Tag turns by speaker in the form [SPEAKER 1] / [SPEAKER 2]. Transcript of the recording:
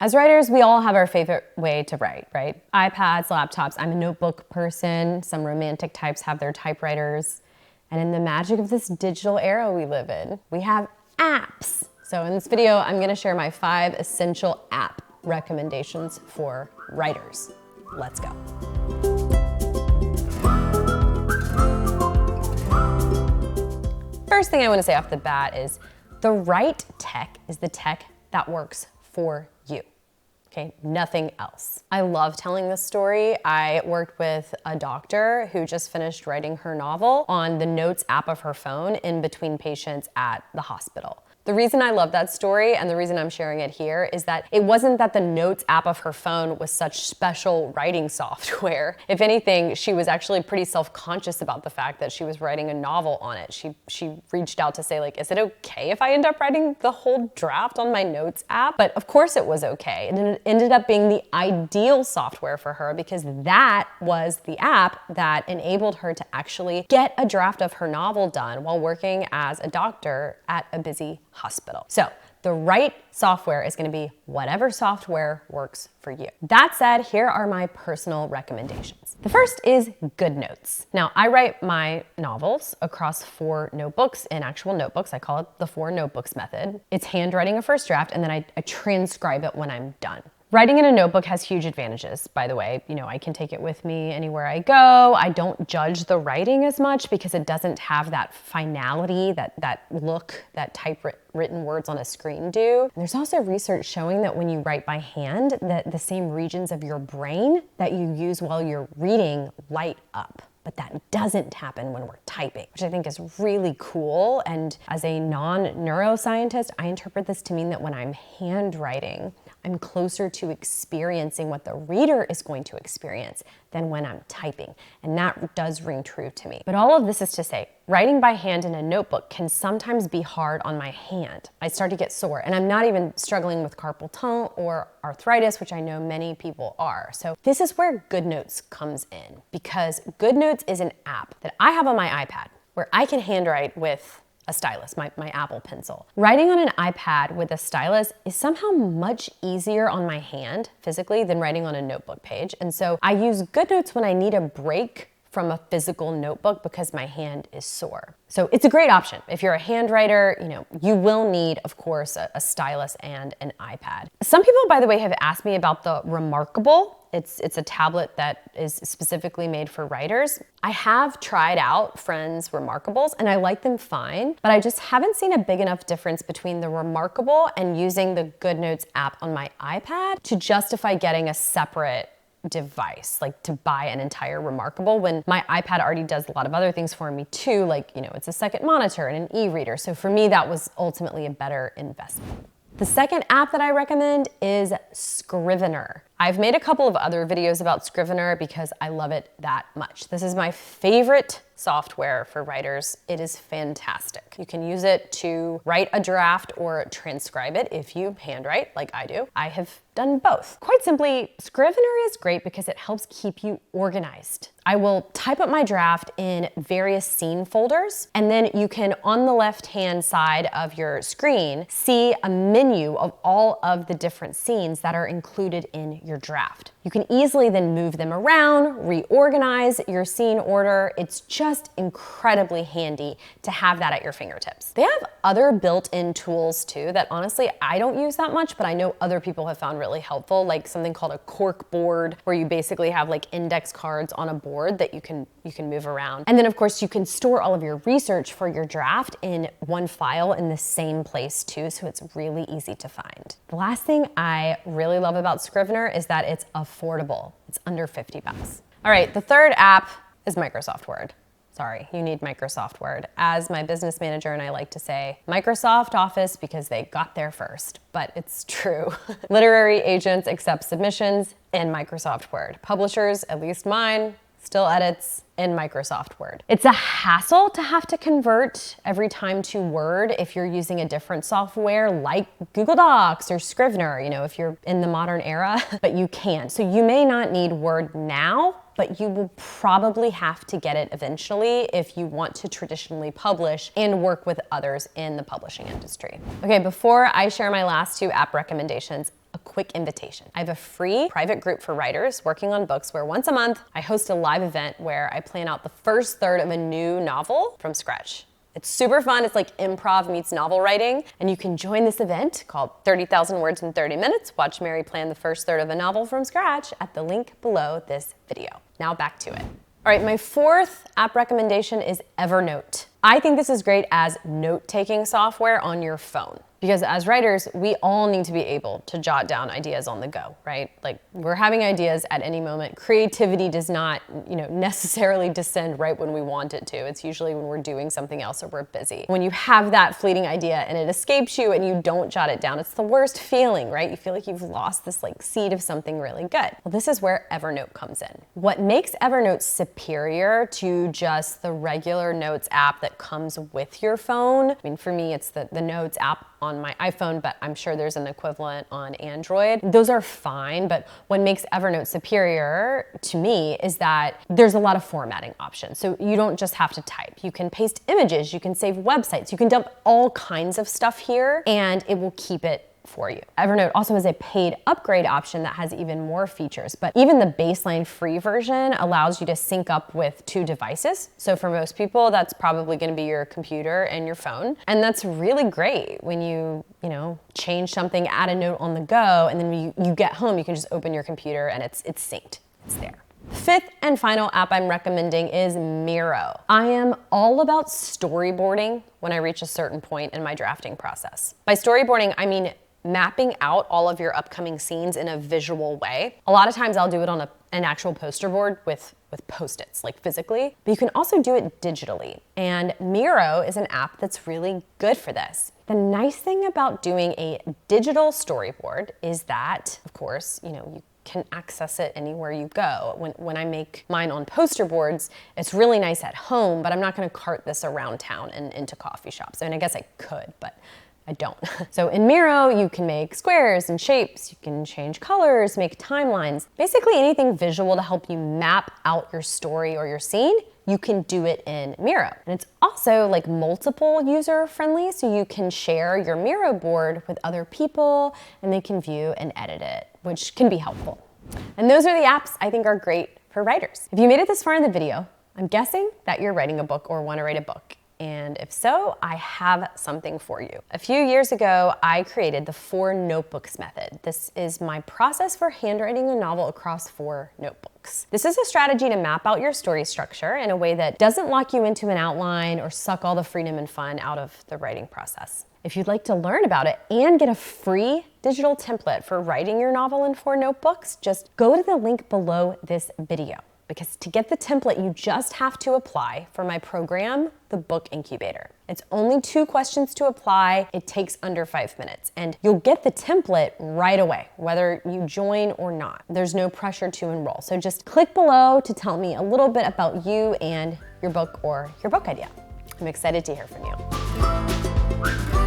[SPEAKER 1] As writers, we all have our favorite way to write, right? iPads, laptops. I'm a notebook person. Some romantic types have their typewriters. And in the magic of this digital era we live in, we have apps. So in this video, I'm gonna share my 5 essential app recommendations for writers. Let's go. First thing I wanna say off the bat is the right tech is the tech that works for you. Okay, nothing else. I love telling this story. I worked with a doctor who just finished writing her novel on the Notes app of her phone in between patients at the hospital. The reason I love that story and the reason I'm sharing it here is that it wasn't that the Notes app of her phone was such special writing software. If anything, she was actually pretty self-conscious about the fact that she was writing a novel on it. She reached out to say, like, is it okay if I end up writing the whole draft on my Notes app? But of course it was okay. And it ended up being the ideal software for her because that was the app that enabled her to actually get a draft of her novel done while working as a doctor at a busy hospital. So the right software is going to be whatever software works for you. That said, here are my personal recommendations. The first is Goodnotes. Now, I write my novels across 4 notebooks in actual notebooks. I call it the 4 notebooks method. It's handwriting a first draft and then I transcribe it when I'm done. Writing in a notebook has huge advantages, by the way. You know, I can take it with me anywhere I go. I don't judge the writing as much because it doesn't have that finality, that look that typewritten words on a screen do. And there's also research showing that when you write by hand, that the same regions of your brain that you use while you're reading light up. But that doesn't happen when we're typing, which I think is really cool. And as a non-neuroscientist, I interpret this to mean that when I'm handwriting, I'm closer to experiencing what the reader is going to experience than when I'm typing. And that does ring true to me. But all of this is to say, writing by hand in a notebook can sometimes be hard on my hand. I start to get sore, and I'm not even struggling with carpal tunnel or arthritis, which I know many people are. So this is where Goodnotes comes in, because Goodnotes is an app that I have on my iPad where I can handwrite with a stylus, my Apple Pencil. Writing on an iPad with a stylus is somehow much easier on my hand physically than writing on a notebook page. And so I use Goodnotes when I need a break from a physical notebook because my hand is sore. So it's a great option. If you're a handwriter, you know, you will need, of course, a stylus and an iPad. Some people, by the way, have asked me about the Remarkable. It's a tablet that is specifically made for writers. I have tried out Friends Remarkables and I like them fine, but I just haven't seen a big enough difference between the Remarkable and using the Goodnotes app on my iPad to justify getting a separate device, like to buy an entire Remarkable when my iPad already does a lot of other things for me too, like, you know, it's a second monitor and an e-reader. So for me, that was ultimately a better investment. The second app that I recommend is Scrivener. I've made a couple of other videos about Scrivener because I love it that much. This is my favorite software for writers. It is fantastic. You can use it to write a draft or transcribe it if you handwrite like I do. I have done both. Quite simply, Scrivener is great because it helps keep you organized. I will type up my draft in various scene folders, and then you can, on the left-hand side of your screen, see a menu of all of the different scenes that are included in your draft. You can easily then move them around, reorganize your scene order. It's just incredibly handy to have that at your fingertips. They have other built-in tools too that honestly I don't use that much, but I know other people have found really helpful, like something called a cork board, where you basically have like index cards on a board that you can move around. And then of course you can store all of your research for your draft in one file in the same place too, so it's really easy to find. The last thing I really love about Scrivener is that it's affordable. It's under 50 bucks. All right, the third app is Microsoft Word. Sorry, you need Microsoft Word. As my business manager and I like to say, Microsoft Office because they got there first, but it's true. Literary agents accept submissions in Microsoft Word. Publishers, at least mine, still edits in Microsoft Word. It's a hassle to have to convert every time to Word if you're using a different software like Google Docs or Scrivener, you know, if you're in the modern era, but you can. So you may not need Word now, but you will probably have to get it eventually if you want to traditionally publish and work with others in the publishing industry. Okay, before I share my last 2 app recommendations, a quick invitation. I have a free private group for writers working on books where once a month I host a live event where I plan out the first third of a new novel from scratch. It's super fun. It's like improv meets novel writing. And you can join this event called 30,000 Words in 30 Minutes. Watch Mary plan the first third of a novel from scratch at the link below this video. Now back to it. All right, my fourth app recommendation is Evernote. I think this is great as note-taking software on your phone. Because as writers, we all need to be able to jot down ideas on the go, right? Like, we're having ideas at any moment. Creativity does not, necessarily descend right when we want it to. It's usually when we're doing something else or we're busy. When you have that fleeting idea and it escapes you and you don't jot it down, it's the worst feeling, right? You feel like you've lost this seed of something really good. Well, this is where Evernote comes in. What makes Evernote superior to just the regular Notes app that comes with your phone, I mean, for me, it's the Notes app on my iPhone, but I'm sure there's an equivalent on Android. Those are fine, but what makes Evernote superior to me is that there's a lot of formatting options. So you don't just have to type. You can paste images, you can save websites, you can dump all kinds of stuff here, and it will keep it for you. Evernote also has a paid upgrade option that has even more features, but even the baseline free version allows you to sync up with 2 devices. So for most people, that's probably going to be your computer and your phone. And that's really great when you change something, add a note on the go, and then when you get home, you can just open your computer and it's synced. It's there. Fifth and final app I'm recommending is Miro. I am all about storyboarding when I reach a certain point in my drafting process. By storyboarding, I mean mapping out all of your upcoming scenes in a visual way. A lot of times I'll do it on an actual poster board with Post-its, like physically, but you can also do it digitally. And Miro is an app that's really good for this. The nice thing about doing a digital storyboard is that, of course, you can access it anywhere you go. When I make mine on poster boards, it's really nice at home, but I'm not gonna cart this around town and into coffee shops. I mean, I guess I could, but I don't. So in Miro, you can make squares and shapes, you can change colors, make timelines, basically anything visual to help you map out your story or your scene, you can do it in Miro. And it's also multiple user friendly, so you can share your Miro board with other people and they can view and edit it, which can be helpful. And those are the apps I think are great for writers. If you made it this far in the video, I'm guessing that you're writing a book or want to write a book. And if so, I have something for you. A few years ago, I created the 4 notebooks method. This is my process for handwriting a novel across 4 notebooks. This is a strategy to map out your story structure in a way that doesn't lock you into an outline or suck all the freedom and fun out of the writing process. If you'd like to learn about it and get a free digital template for writing your novel in 4 notebooks, just go to the link below this video. Because to get the template, you just have to apply for my program, the Book Incubator. It's only 2 questions to apply. It takes under 5 minutes, and you'll get the template right away, whether you join or not. There's no pressure to enroll. So just click below to tell me a little bit about you and your book or your book idea. I'm excited to hear from you.